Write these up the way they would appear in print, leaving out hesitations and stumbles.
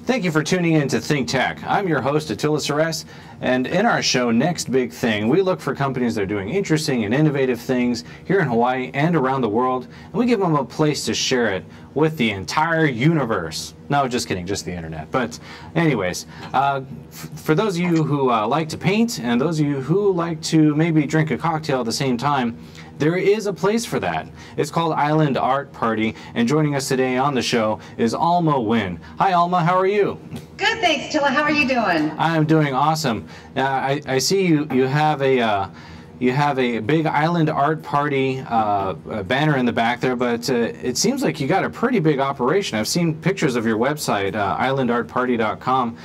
Thank you for tuning in to ThinkTech. I'm your host, Attila Ceres, and in our show, Next Big Thing, we look for companies that are doing interesting and innovative things here in Hawaii and around the world, and we give them a place to share it with the entire universe. No, just kidding, just the internet. But anyways, for those of you who like to paint, and those of you who like to maybe drink a cocktail at the same time, there is a place for that. It's called Island Art Party, and joining us today on the show is Alma Winn. Hi Alma, how are you? Good, thanks, Tilla. How are you doing? I'm doing awesome. I see you have a big Island Art Party banner in the back there, but it seems like you got a pretty big operation. I've seen pictures of your website, islandartparty.com,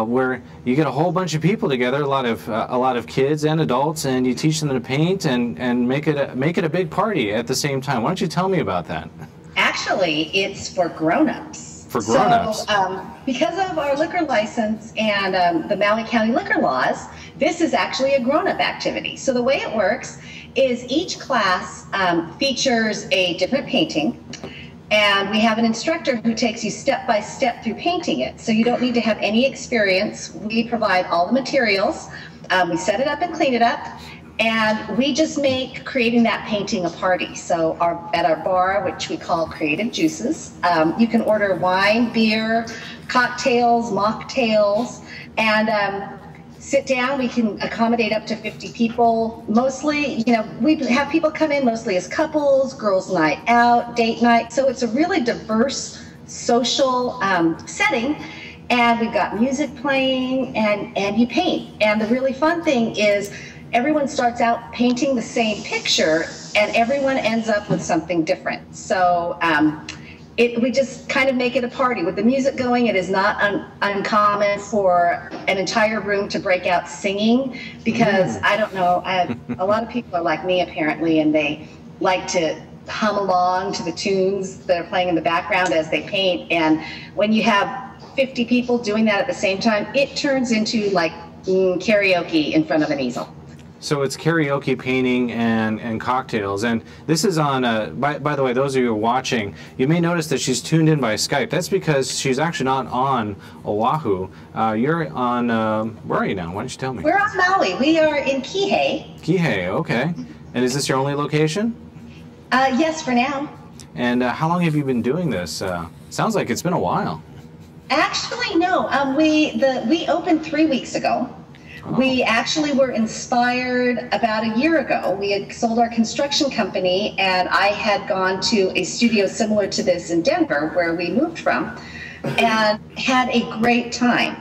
where you get a whole bunch of people together, a lot of kids and adults, and you teach them to paint and make it a big party at the same time. Why don't you tell me about that? Actually, it's for grown-ups. For grown-ups. So, because of our liquor license and the Maui County liquor laws, this is actually a grown-up activity. So the way it works is each class features a different painting, and we have an instructor who takes you step by step through painting it. So you don't need to have any experience. We provide all the materials. We set it up and clean it up, and we just make creating that painting a party. So at our bar, which we call Creative Juices, you can order wine, beer, cocktails, mocktails, and sit down. We can accommodate up to 50 people. Mostly, we have people come in mostly as couples, girls' night out, date night. So it's a really diverse social setting. And we've got music playing, and you paint. And the really fun thing is everyone starts out painting the same picture, and everyone ends up with something different. So we just kind of make it a party. With the music going, it is not uncommon for an entire room to break out singing, because I don't know, a lot of people are like me apparently, and they like to hum along to the tunes that are playing in the background as they paint. And when you have 50 people doing that at the same time, it turns into like karaoke in front of an easel. So it's karaoke, painting, and cocktails. And this is on, by the way, those of you who are watching, you may notice that she's tuned in by Skype. That's because she's actually not on Oahu. You're on, where are you now? Why don't you tell me? We're on Maui. We are in Kihei. Kihei, okay. And is this your only location? Yes, for now. And how long have you been doing this? Sounds like it's been a while. Actually, no. We opened 3 weeks ago. Oh. We actually were inspired about a year ago. We had sold our construction company, and I had gone to a studio similar to this in Denver, where we moved from, and had a great time.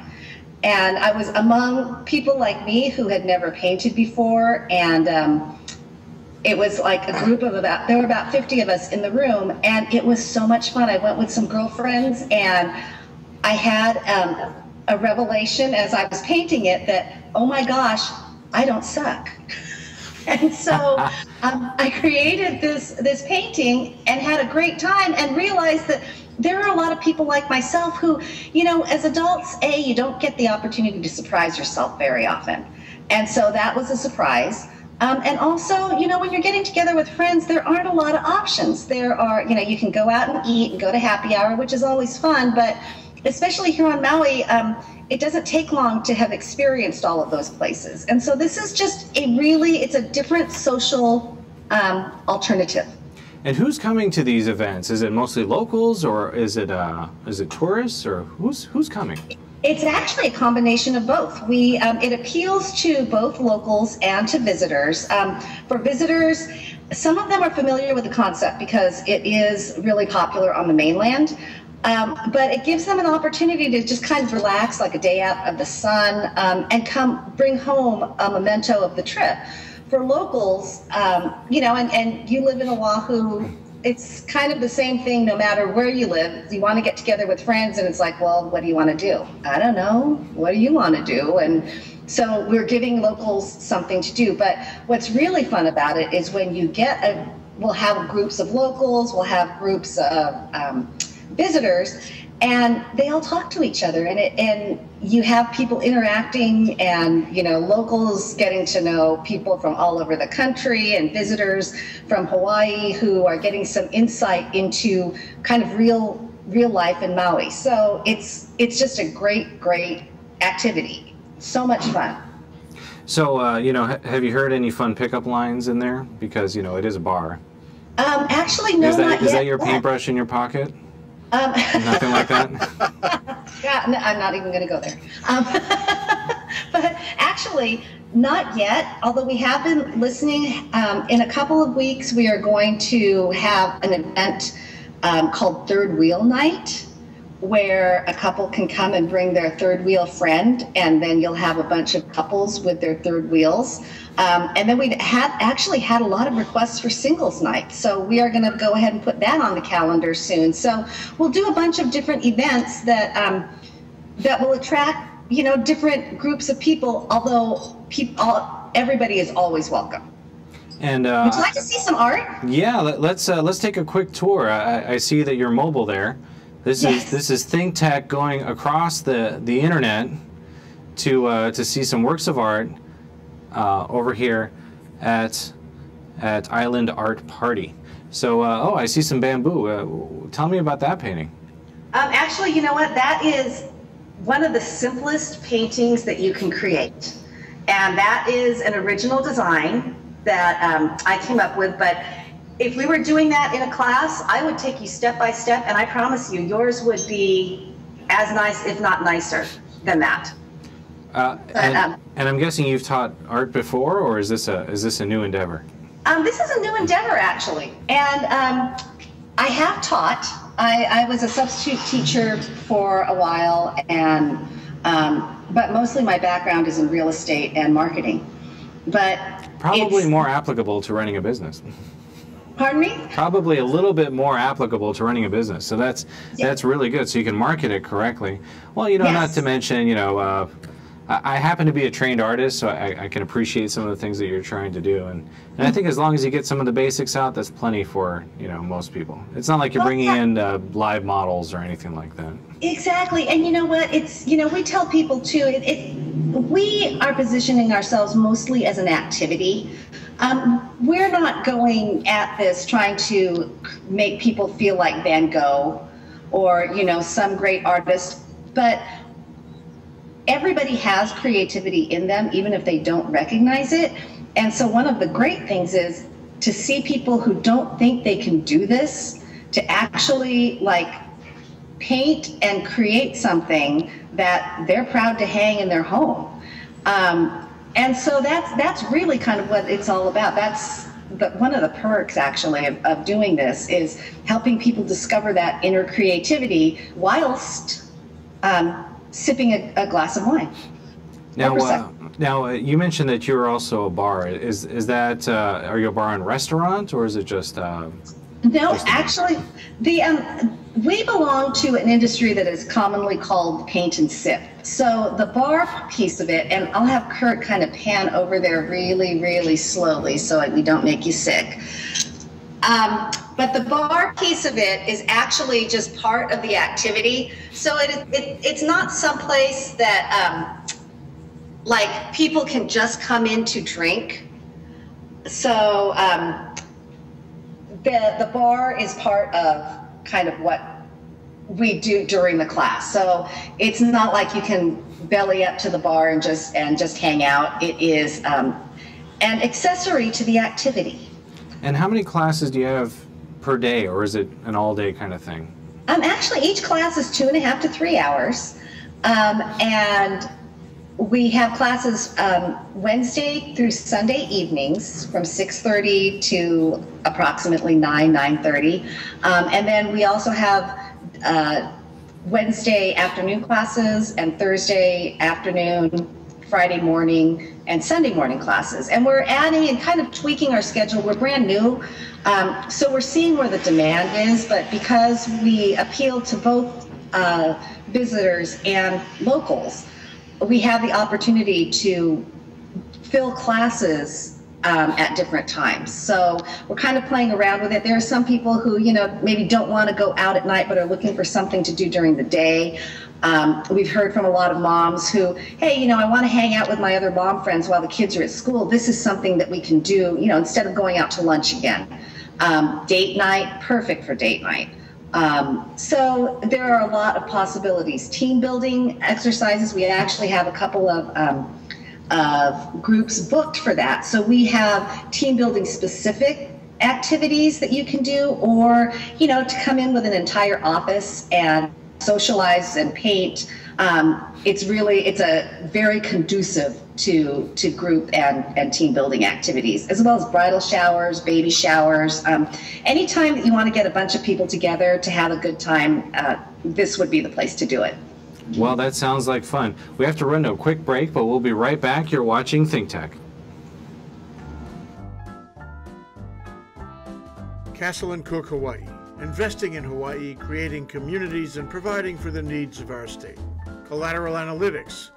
And I was among people like me who had never painted before, and it was like a group of there were about 50 of us in the room, and it was so much fun. I went with some girlfriends, and I had a revelation as I was painting it that, oh my gosh, I don't suck. And so I created this painting and had a great time, and realized that there are a lot of people like myself who, as adults, you don't get the opportunity to surprise yourself very often. And so that was a surprise. And also, when you're getting together with friends, there aren't a lot of options. There are, you can go out and eat and go to happy hour, which is always fun, but especially here on Maui, it doesn't take long to have experienced all of those places. And so this is just it's a different social alternative. And who's coming to these events? Is it mostly locals, or is it tourists, or who's coming? It's actually a combination of both. It appeals to both locals and to visitors. For visitors, some of them are familiar with the concept because it is really popular on the mainland. But it gives them an opportunity to just kind of relax, like a day out of the sun, and bring home a memento of the trip. For locals, and you live in Oahu, it's kind of the same thing no matter where you live. You want to get together with friends, and it's like, well, what do you want to do? I don't know. What do you want to do? And so we're giving locals something to do. But what's really fun about it is when you we'll have groups of locals, we'll have groups of visitors, and they all talk to each other, and you have people interacting, and locals getting to know people from all over the country, and visitors from Hawaii who are getting some insight into kind of real real life in Maui. So it's just a great activity. So much fun. So, you know, have you heard any fun pickup lines in there? Because, you know, it is a bar. Actually, no, not yet. Is that your paintbrush in your pocket? Nothing like that? Yeah, no, I'm not even going to go there. But actually, not yet, although we have been listening. In a couple of weeks, we are going to have an event called Third Wheel Night, where a couple can come and bring their third wheel friend, and then you'll have a bunch of couples with their third wheels. And then we actually had a lot of requests for singles night, so we are going to go ahead and put that on the calendar soon. So we'll do a bunch of different events that that will attract, you know, different groups of people. Although everybody is always welcome. And would you like to see some art? Yeah, let's take a quick tour. I see that you're mobile there. This is ThinkTech going across the internet to see some works of art over here at Island Art Party. So oh, I see some bamboo. Tell me about that painting. Actually, you know what? That is one of the simplest paintings that you can create, and that is an original design that I came up with. But if we were doing that in a class, I would take you step by step, and I promise you, yours would be as nice, if not nicer, than that. And I'm guessing you've taught art before, or is this a new endeavor? This is a new endeavor, actually, and I have taught. I was a substitute teacher for a while, and but mostly my background is in real estate and marketing. But probably more applicable to running a business. Pardon me? Probably a little bit more applicable to running a business. So that's really good. So you can market it correctly. Well, you know, not to mention, you know, I happen to be a trained artist, so I can appreciate some of the things that you're trying to do. And I think as long as you get some of the basics out, that's plenty for, you know, most people. It's not like you're bringing in live models or anything like that. Exactly. And you know what? It's, you know, we tell people too, we are positioning ourselves mostly as an activity. We're not going at this trying to make people feel like Van Gogh or, you know, some great artist, but everybody has creativity in them, even if they don't recognize it. And so one of the great things is to see people who don't think they can do this, to actually like paint and create something that they're proud to hang in their home. And so that's really kind of what it's all about. That's one of the perks, actually, of doing this, is helping people discover that inner creativity whilst sipping a glass of wine. Now, you mentioned that you're also a bar. Is that are you a bar and restaurant, or is it just? No, actually, we belong to an industry that is commonly called paint and sip. So the bar piece of it, and I'll have Kurt kind of pan over there really, really slowly so we don't make you sick. But the bar piece of it is actually just part of the activity. So it's not someplace that like people can just come in to drink. So the bar is part of kind of what we do during the class. So it's not like you can belly up to the bar and just hang out. It is an accessory to the activity. And how many classes do you have per day, or is it an all-day kind of thing? Actually, each class is 2.5 to 3 hours, and we have classes Wednesday through Sunday evenings from 6:30 to approximately 9:30, and then we also have Wednesday afternoon classes and Thursday afternoon, Friday morning, and Sunday morning classes. And we're adding and kind of tweaking our schedule. We're brand new, so we're seeing where the demand is, but because we appeal to both visitors and locals, we have the opportunity to fill classes at different times. So we're kind of playing around with it. There are some people who, you know, maybe don't want to go out at night, but are looking for something to do during the day. We've heard from a lot of moms who, hey, you know, I want to hang out with my other mom friends while the kids are at school. This is something that we can do, you know, instead of going out to lunch again. Date night, perfect for date night. So there are a lot of possibilities. Team building exercises, we actually have a couple of groups booked for that. So we have team building specific activities that you can do, or, you know, to come in with an entire office and socialize and paint. It's a very conducive to group and team building activities, as well as bridal showers, baby showers. Anytime that you want to get a bunch of people together to have a good time, this would be the place to do it. Well, that sounds like fun. We have to run to a quick break, but we'll be right back. You're watching ThinkTech. Castle and Cooke, Hawaii. Investing in Hawaii, creating communities, and providing for the needs of our state. Collateral Analytics,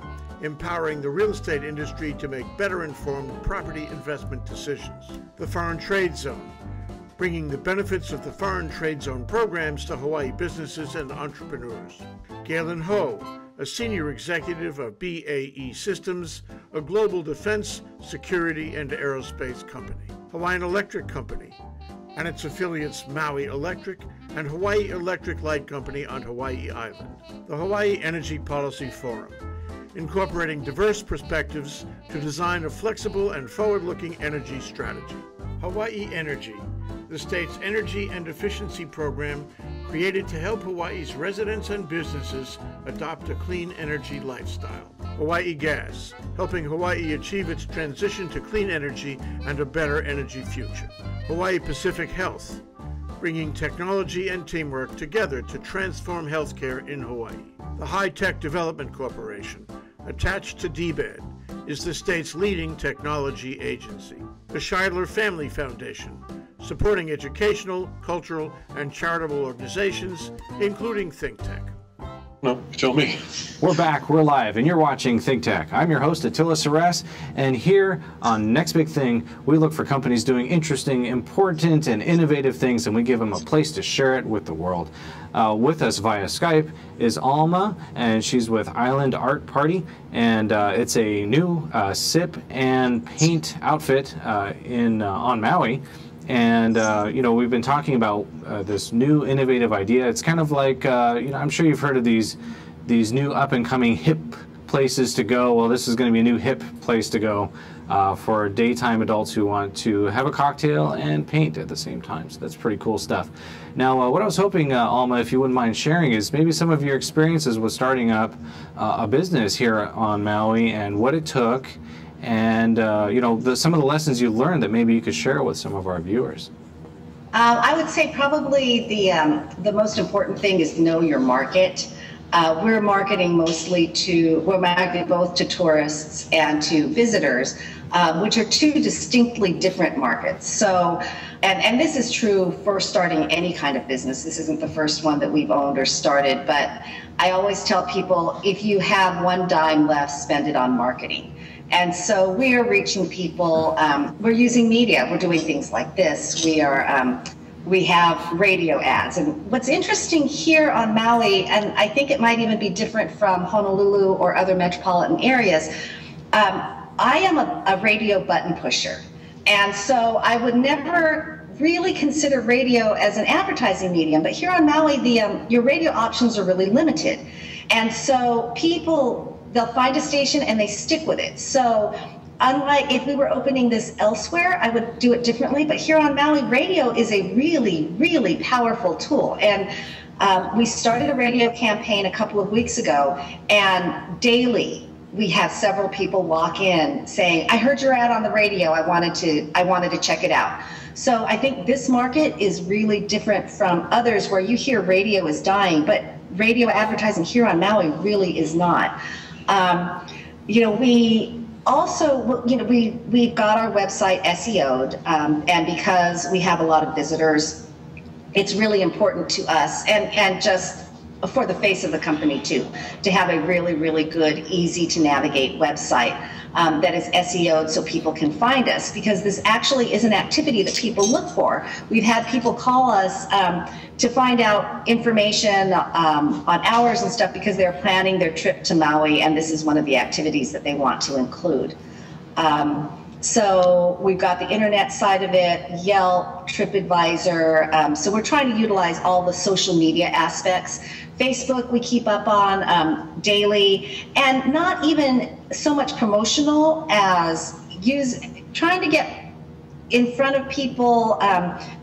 empowering the real estate industry to make better informed property investment decisions. The Foreign Trade Zone, bringing the benefits of the Foreign Trade Zone programs to Hawaii businesses and entrepreneurs. GALEN Ho, a senior executive of BAE Systems, a global defense, security, and aerospace company. Hawaiian Electric Company, and its affiliates Maui Electric and Hawaii Electric Light Company on Hawaii Island. The Hawaii Energy Policy Forum, incorporating diverse perspectives to design a flexible and forward-looking energy strategy. Hawaii Energy, the state's energy and efficiency program created to help Hawaii's residents and businesses adopt a clean energy lifestyle. Hawaii Gas, helping Hawaii achieve its transition to clean energy and a better energy future. Hawaii Pacific Health, bringing technology and teamwork together to transform healthcare in Hawaii. The High Tech Development Corporation, attached to DBED, is the state's leading technology agency. The SHIDLER Family Foundation, supporting educational, cultural, and charitable organizations, including ThinkTech. No, you tell me. We're back, we're live, and you're watching ThinkTech. I'm your host, Attila Saras, and here on Next Big Thing, we look for companies doing interesting, important, and innovative things, and we give them a place to share it with the world. With us via Skype is Alma, and she's with Island Art Party, and it's a new sip and paint outfit on Maui. And, you know, we've been talking about this new innovative idea. It's kind of like, you know, I'm sure you've heard of these new up-and-coming hip places to go. Well, this is going to be a new hip place to go for daytime adults who want to have a cocktail and paint at the same time. So that's pretty cool stuff. Now, what I was hoping, Alma, if you wouldn't mind sharing, is maybe some of your experiences with starting up a business here on Maui and what it took, and you know, some of the lessons you learned that maybe you could share with some of our viewers. I would say probably the most important thing is know your market. We're marketing we're marketing both to tourists and to visitors, which are two distinctly different markets. So, and this is true for starting any kind of business. This isn't the first one that we've owned or started, but I always tell people, if you have one dime left, spend it on marketing. And so we are reaching people. We're using media. We're doing things like this. We have radio ads. And what's interesting here on Maui, and I think it might even be different from Honolulu or other metropolitan areas, I am a radio button pusher. And so I would never really consider radio as an advertising medium. But here on Maui, your radio options are really limited. And so they'll find a station and they stick with it. So unlike if we were opening this elsewhere, I would do it differently. But here on Maui, radio is a really, really powerful tool. And we started a radio campaign a couple of weeks ago, and daily we have several people walk in saying, I heard your ad on the radio, I wanted to check it out. So I think this market is really different from others where you hear radio is dying, but radio advertising here on Maui really is not. You know, we also, you know, we've got our website SEO'd, and because we have a lot of visitors, it's really important to us, and just for the face of the company too, to have a really, really good, easy to navigate website that is SEO'd so people can find us, because this actually is an activity that people look for. We've had people call us to find out information on hours and stuff because they're planning their trip to Maui, and this is one of the activities that they want to include. So we've got the internet side of it, Yelp, TripAdvisor. So we're trying to utilize all the social media aspects. Facebook we keep up on daily, and not even so much promotional as trying to get in front of people,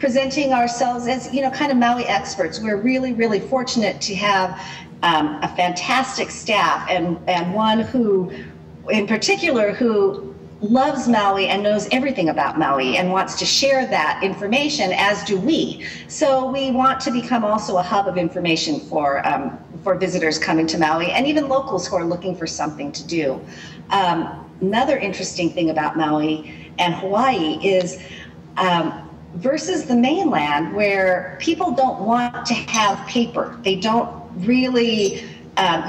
presenting ourselves as, kind of Maui experts. We're really, really fortunate to have a fantastic staff, and one who, in particular, who loves Maui and knows everything about Maui and wants to share that information, as do we. So we want to become also a hub of information for visitors coming to Maui, and even locals who are looking for something to do. Another interesting thing about Maui and Hawaii is versus the mainland, where people don't want to have paper. They don't really,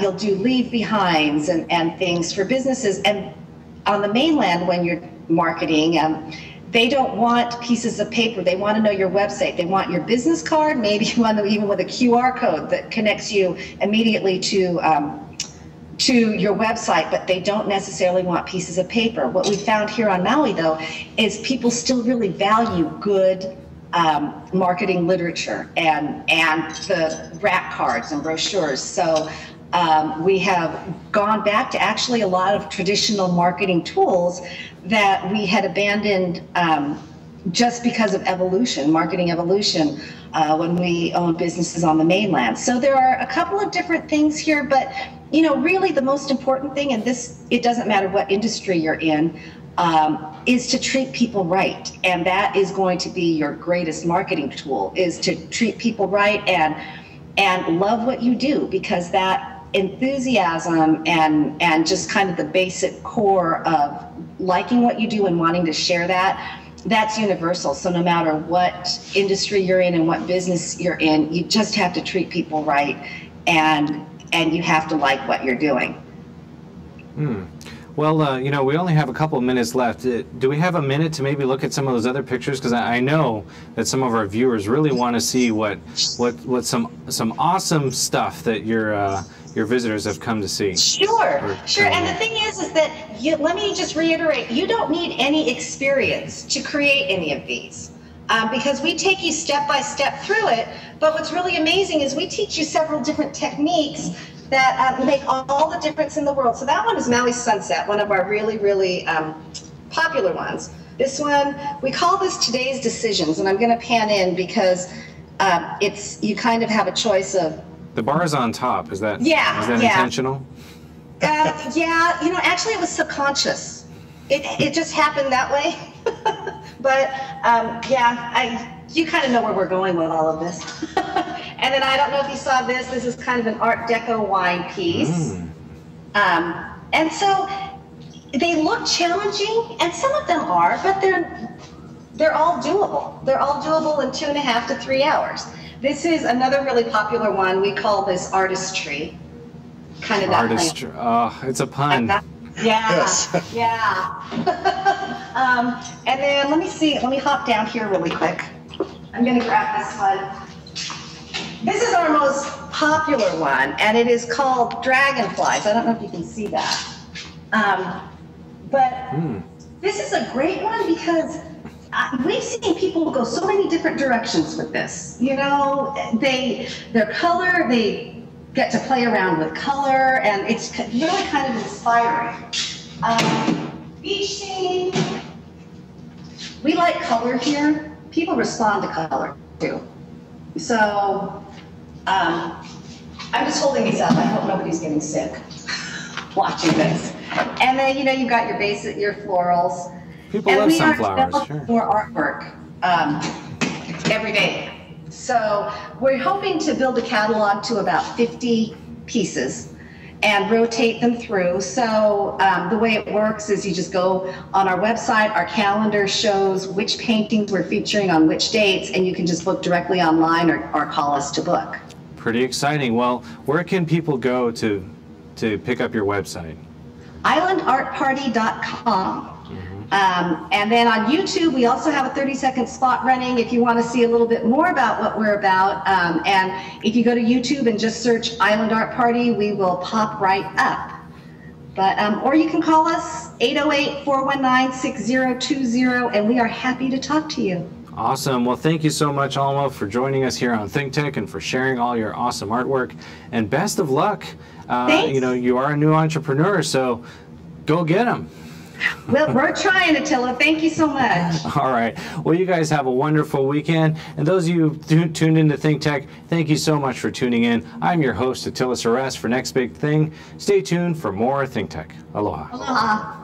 you'll do leave behinds and things for businesses. And on the mainland, when you're marketing, they don't want pieces of paper. They want to know your website. They want your business card, maybe even with a QR code that connects you immediately to your website, but they don't necessarily want pieces of paper. What we found here on Maui, though, is people still really value good marketing literature and the wrap cards and brochures. So we have gone back to actually a lot of traditional marketing tools that we had abandoned just because of evolution, marketing evolution, when we owned businesses on the mainland. So there are a couple of different things here, but really the most important thing, and it doesn't matter what industry you're in, is to treat people right. And that is going to be your greatest marketing tool, is to treat people right and love what you do, because that enthusiasm and just kind of the basic core of liking what you do and wanting to share that's universal. So no matter what industry you're in and what business you're in, you just have to treat people right, and you have to like what you're doing. Well, we only have a couple of minutes left. Do we have a minute to maybe look at some of those other pictures? Because I know that some of our viewers really want to see what some awesome stuff that your visitors have come to see. Sure. And the thing is that let me just reiterate, you don't need any experience to create any of these, because we take you step by step through it. But what's really amazing is we teach you several different techniques that make all the difference in the world. So that one is Maui Sunset, one of our really, really popular ones. This one, we call this Today's Decisions, and I'm going to pan in because you kind of have a choice of. The bar is on top. Is that intentional? Actually it was subconscious. It just happened that way. But you kind of know where we're going with all of this. And then I don't know if you saw this. This is kind of an Art Deco wine piece. And so they look challenging, and some of them are, but they're all doable. They're all doable in 2.5 to 3 hours. This is another really popular one. We call this artistry. Kind of that artistry. Oh, it's a pun. Yes. And then let me hop down here really quick. I'm going to grab this one. This is our most popular one, and it is called Dragonflies. I don't know if you can see that. This is a great one because we've seen people go so many different directions with this. Their color, they get to play around with color, and it's really kind of inspiring. Beach scene. We like color here. People respond to color too. So I'm just holding these up. I hope nobody's getting sick watching this. And then you've got your florals. People love sunflowers. Sure. More artwork every day. So we're hoping to build a catalog to about 50 pieces and rotate them through. So the way it works is you just go on our website. Our calendar shows which paintings we're featuring on which dates, and you can just book directly online or call us to book. Pretty exciting. Well, where can people go to pick up your website? islandartparty.com. And then on YouTube, we also have a 30-second spot running if you want to see a little bit more about what we're about. And if you go to YouTube and just search Island Art Party, we will pop right up. But, or you can call us 808-419-6020, and we are happy to talk to you. Awesome. Well, thank you so much, Alma, for joining us here on ThinkTech and for sharing all your awesome artwork. And best of luck. Thanks. You know, you are a new entrepreneur, so go get them. We're trying, Attila. Thank you so much. All right. Well, you guys have a wonderful weekend. And those of you who tuned into ThinkTech, thank you so much for tuning in. I'm your host, Attila Saras, for Next Big Thing. Stay tuned for more ThinkTech. Aloha. Aloha.